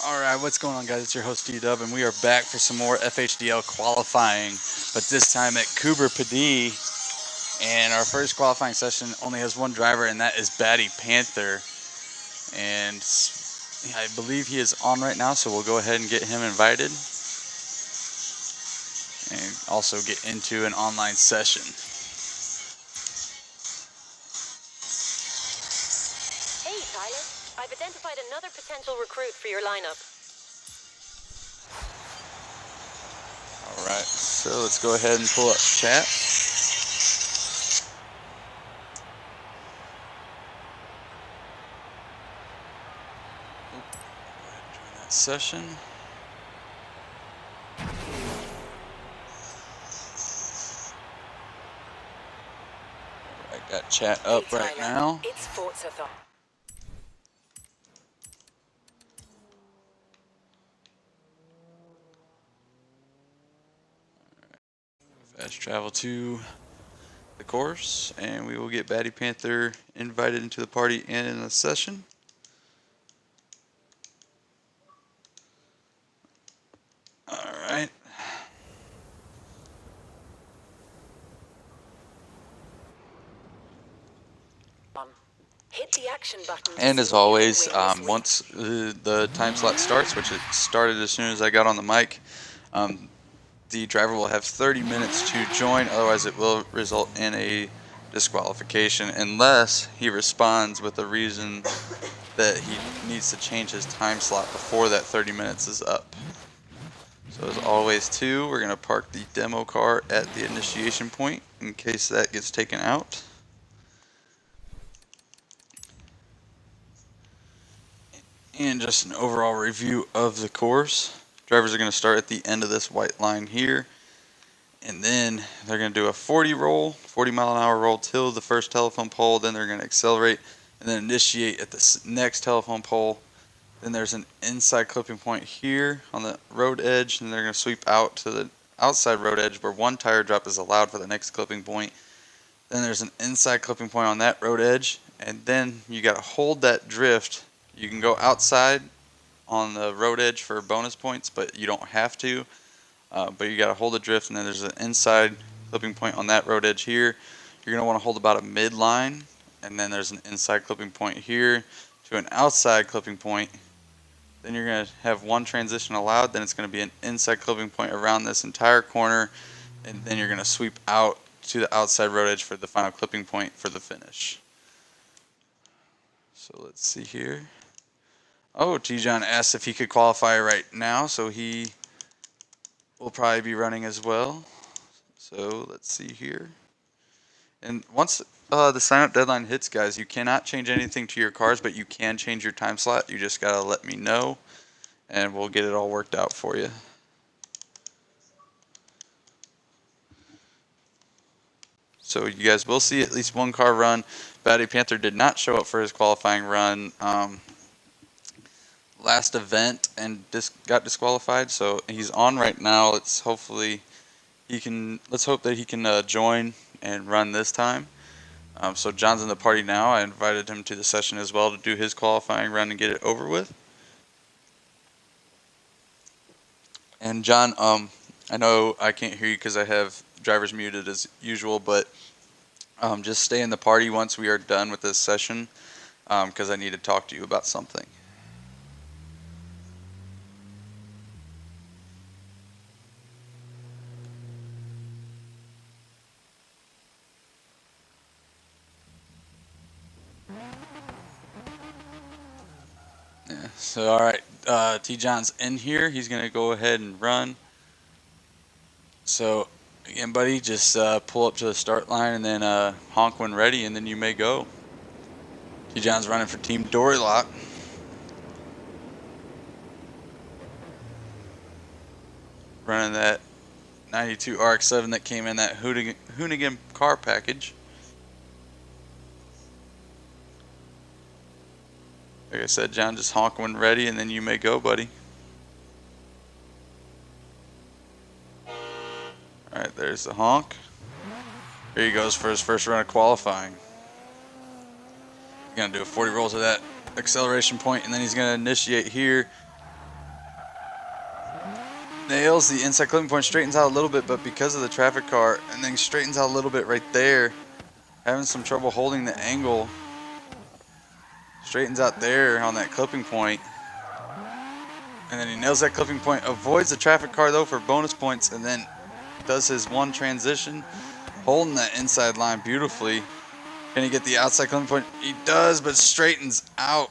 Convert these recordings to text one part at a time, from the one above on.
Alright, what's going on, guys? It's your host D-Dub, and we are back for some more FHDL qualifying, but this time at Coober, Pedy. And our first qualifying session only has one driver, and that is Pedy Panther. And I believe he is on right now, so we'll go ahead and get him invited. And also get into an online session. Hey, Tyler. I've identified another potential recruit for your lineup. Alright, so let's go ahead and pull up chat. Go ahead and join that session. I got chat up right now. It's Forza. Fast travel to the course, and we will get Pedy Panther invited into the party and in the session. Alright. Hit the action button. And as always, once the time slot starts, which it started as soon as I got on the mic, the driver will have 30 minutes to join, otherwise it will result in a disqualification unless he responds with a reason that he needs to change his time slot before that 30 minutes is up. So as always too, we're going to park the demo car at the initiation point in case that gets taken out. And just an overall review of the course. Drivers are going to start at the end of this white line here, and then they're going to do a 40 mile-an-hour roll till the first telephone pole. Then they're going to accelerate and then initiate at the next telephone pole. Then there's an inside clipping point here on the road edge, and they're going to sweep out to the outside road edge where one tire drop is allowed for the next clipping point. Then there's an inside clipping point on that road edge, and then you got to hold that drift. You can go outside on the road edge for bonus points, but you don't have to. But you got to hold the drift, and then there's an inside clipping point on that road edge here. You're going to want to hold about a midline, and then there's an inside clipping point here to an outside clipping point. Then you're going to have one transition allowed. Then it's going to be an inside clipping point around this entire corner, and then you're going to sweep out to the outside road edge for the final clipping point for the finish. So let's see here. Oh, T-John asked if he could qualify right now, so he will probably be running as well. So let's see here. And once the sign-up deadline hits, guys, you cannot change anything to your cars, but you can change your time slot. You just got to let me know, and we'll get it all worked out for you. So you guys will see at least one car run. Pedy Panther did not show up for his qualifying run last event and got disqualified, so he's on right now. Let's hope that he can join and run this time. So John's in the party now. I invited him to the session as well to do his qualifying run and get it over with. And John, I know I can't hear you because I have drivers muted as usual, but just stay in the party once we are done with this session because I need to talk to you about something. So, all right, T-John's in here. He's going to go ahead and run. So, again, buddy, just pull up to the start line and then honk when ready, and then you may go. T-John's running for Team Dorylock. Running that 92 RX-7 that came in that Hoonigan car package. Like I said, John, just honk when ready, and then you may go, buddy. Alright, there's the honk. Here he goes for his first run of qualifying. He's going to do a 40 rolls of that acceleration point, and then he's going to initiate here nails the inside clipping point, straightens out a little bit, but because of the traffic car, and then straightens out a little bit right there, having some trouble holding the angle. Straightens out there on that clipping point. And then he nails that clipping point, avoids the traffic car though for bonus points, and then does his one transition, holding that inside line beautifully. Can he get the outside clipping point? He does, but straightens out.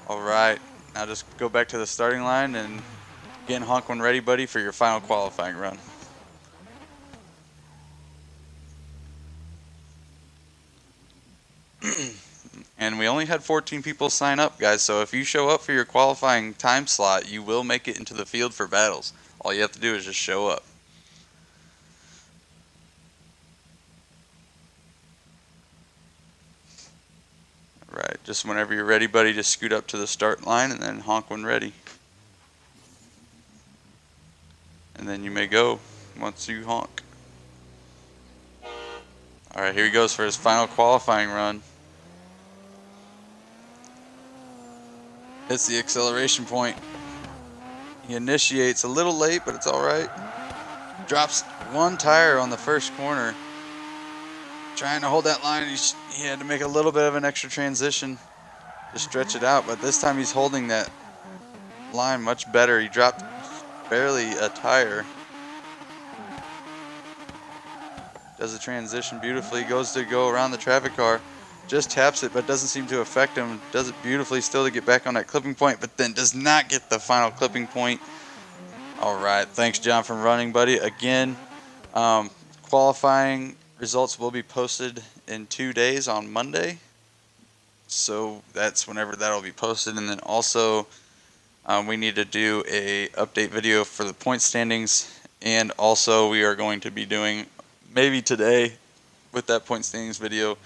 All right, now just go back to the starting line and again, honk when ready, buddy, for your final qualifying run. And we only had 14 people sign up, guys, so if you show up for your qualifying time slot, you will make it into the field for battles. All you have to do is just show up. Alright, just whenever you're ready, buddy, just scoot up to the start line and then honk when ready. And then you may go once you honk. Alright, here he goes for his final qualifying run. Hits the acceleration point. He initiates a little late, but it's alright. Drops one tire on the first corner. Trying to hold that line, he had to make a little bit of an extra transition to stretch it out, but this time he's holding that line much better. He dropped barely a tire. Does the transition beautifully, goes to go around the traffic car. Just taps it, but doesn't seem to affect him. Does it beautifully still to get back on that clipping point, but then does not get the final clipping point. All right, thanks, John, for running, buddy. Again, qualifying results will be posted in 2 days on Monday. So that's whenever that'll be posted. And then also, we need to do a update video for the point standings. And also, we are going to be doing, maybe today, with that point standings video,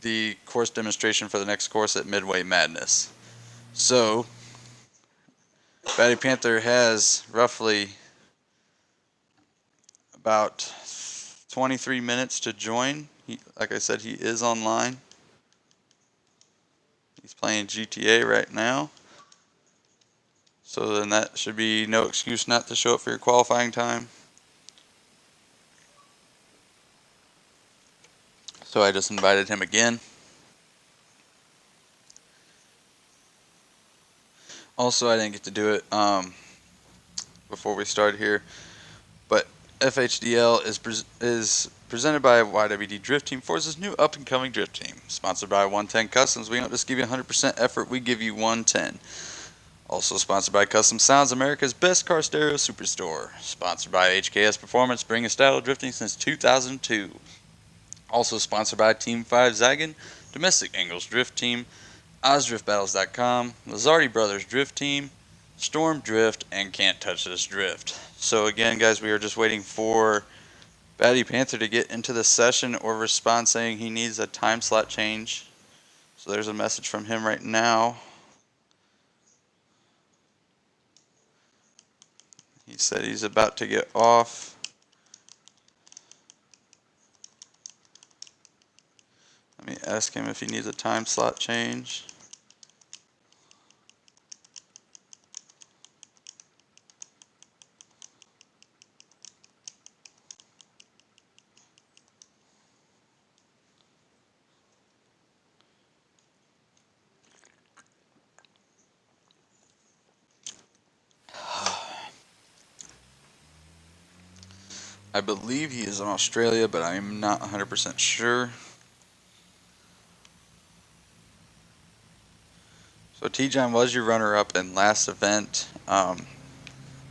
the course demonstration for the next course at Midway Madness. So, Pedy Panther has roughly about 23 minutes to join. Like I said, he is online. He's playing GTA right now. So then that should be no excuse not to show up for your qualifying time. So I just invited him again. Also, I didn't get to do it before we started here, but FHDL is presented by YWD Drift Team, Forza's new up-and-coming drift team. Sponsored by 110 Customs. We don't just give you 100% effort, we give you 110. Also sponsored by Custom Sounds, America's best car stereo superstore. Sponsored by HKS Performance, bringing style of drifting since 2002. Also sponsored by Team 5 Zagan, Domestic Angles Drift Team, OzDriftBattles.com, Lazardi Brothers Drift Team, Storm Drift, and Can't Touch This Drift. So again, guys, we are just waiting for Pedy Panther to get into the session or respond saying he needs a time slot change. So there's a message from him right now. He said he's about to get off. Let me ask him if he needs a time slot change. I believe he is in Australia, but I am not 100% sure. So T-John was your runner-up in last event.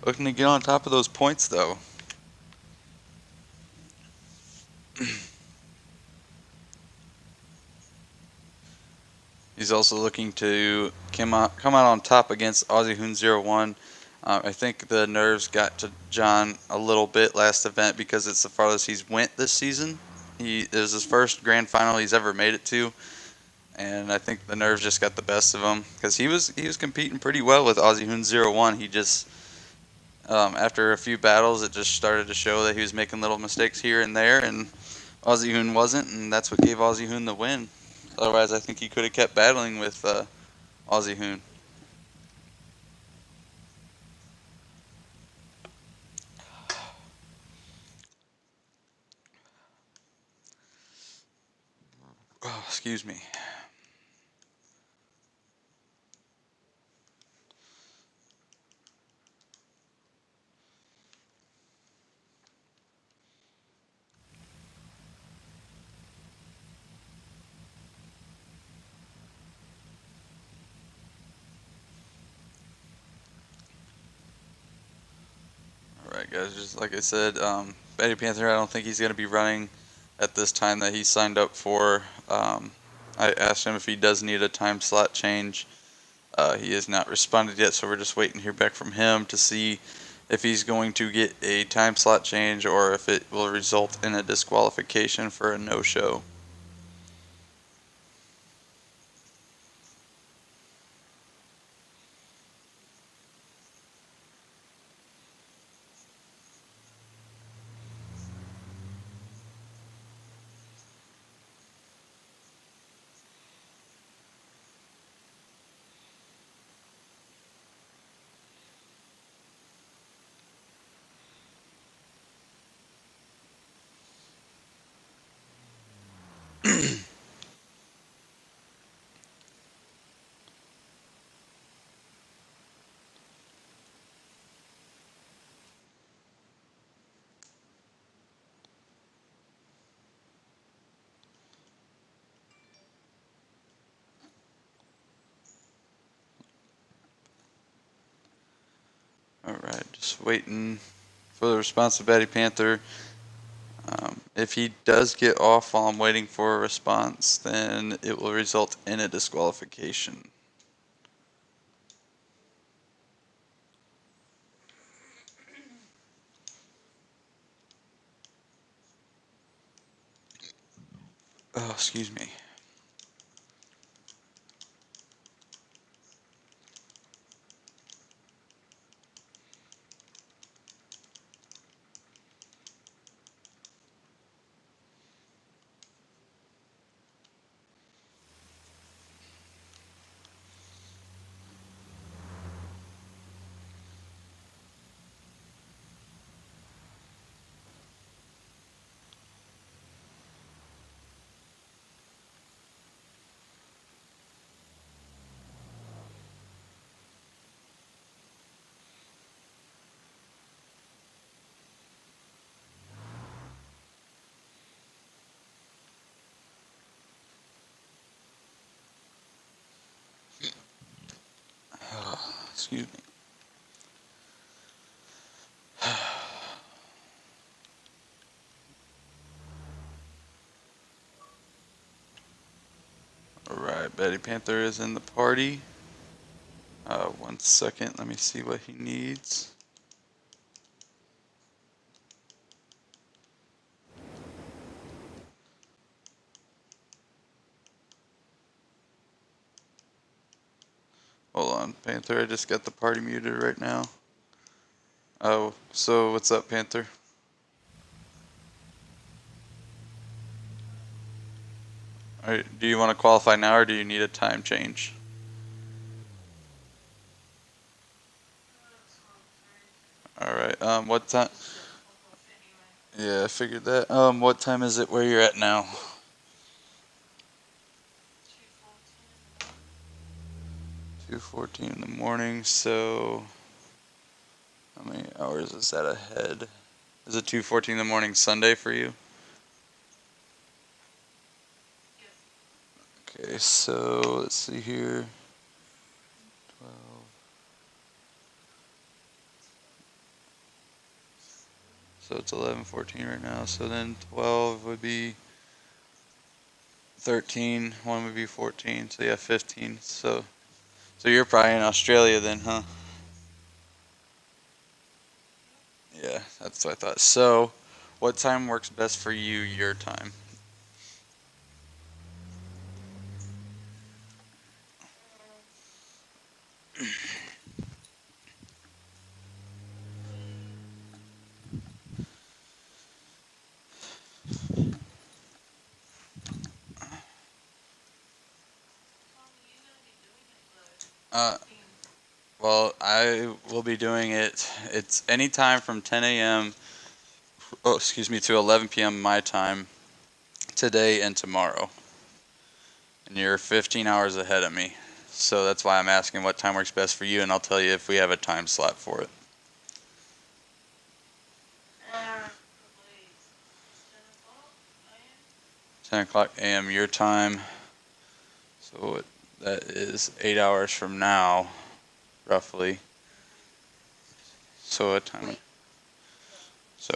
Looking to get on top of those points, though. He's also looking to come out on top against Aussie Hoon 01. I think the nerves got to John a little bit last event because it's the farthest he's went this season. It was his first grand final he's ever made it to. And I think the nerves just got the best of him because he was competing pretty well with Aussie Hoon 01. He just, after a few battles, it just started to show that he was making little mistakes here and there, and Aussie Hoon wasn't, and that's what gave Aussie Hoon the win. Otherwise, I think he could have kept battling with Aussie Hoon. excuse me. Alright guys, just like I said, Pedy Panther, I don't think he's going to be running at this time that he signed up for. I asked him if he does need a time slot change. He has not responded yet, so we're just waiting to hear back from him to see if he's going to get a time slot change or if it will result in a disqualification for a no-show. Alright, just waiting for the response of Pedy Panther. If he does get off while I'm waiting for a response, then it will result in a disqualification. Oh, excuse me. Excuse me. Alright, Pedy Panther is in the party. 1 second, let me see what he needs. Hold on, Panther, I just got the party muted right now. Oh, so what's up, Panther? Alright, do you want to qualify now or do you need a time change? Alright, what time? Yeah, I figured that. What time is it where you're at now? 2:14 in the morning, so how many hours is that ahead? Is it 2:14 in the morning Sunday for you? Okay, so let's see here. 12. So it's 11:14 right now. So then 12 would be 13. 1 would be 14. So yeah, 15. So you're probably in Australia then, huh? Yeah, that's what I thought. So, what time works best for you, your time? Uh, well, I will be doing it. It's any time from 10 a.m. Oh, excuse me, to 11 p.m. my time today and tomorrow. and you're 15 hours ahead of me. So that's why I'm asking what time works best for you, and I'll tell you if we have a time slot for it. 10 o'clock a.m. your time. So that is 8 hours from now, roughly. So what time? So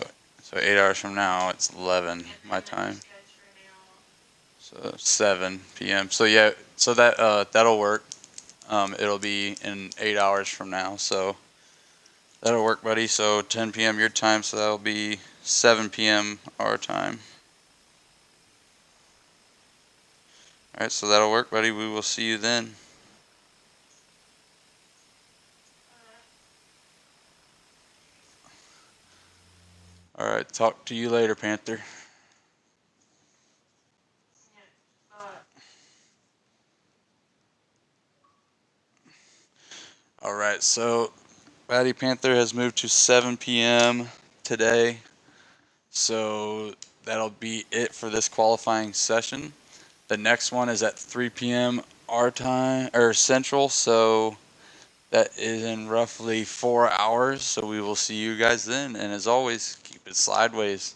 8 hours from now, it's 11 my time. So 7 p.m. So yeah, so that'll work. It'll be in 8 hours from now. So that'll work, buddy. So 10 p.m. your time. So that'll be 7 p.m. our time. All right. So that'll work, buddy. We will see you then. All right. Talk to you later, Panther. All right. So Patty Panther has moved to 7 p.m. today. So that'll be it for this qualifying session. The next one is at 3 p.m. our time, or Central. So that is in roughly 4 hours. So we will see you guys then. And as always, keep it sideways.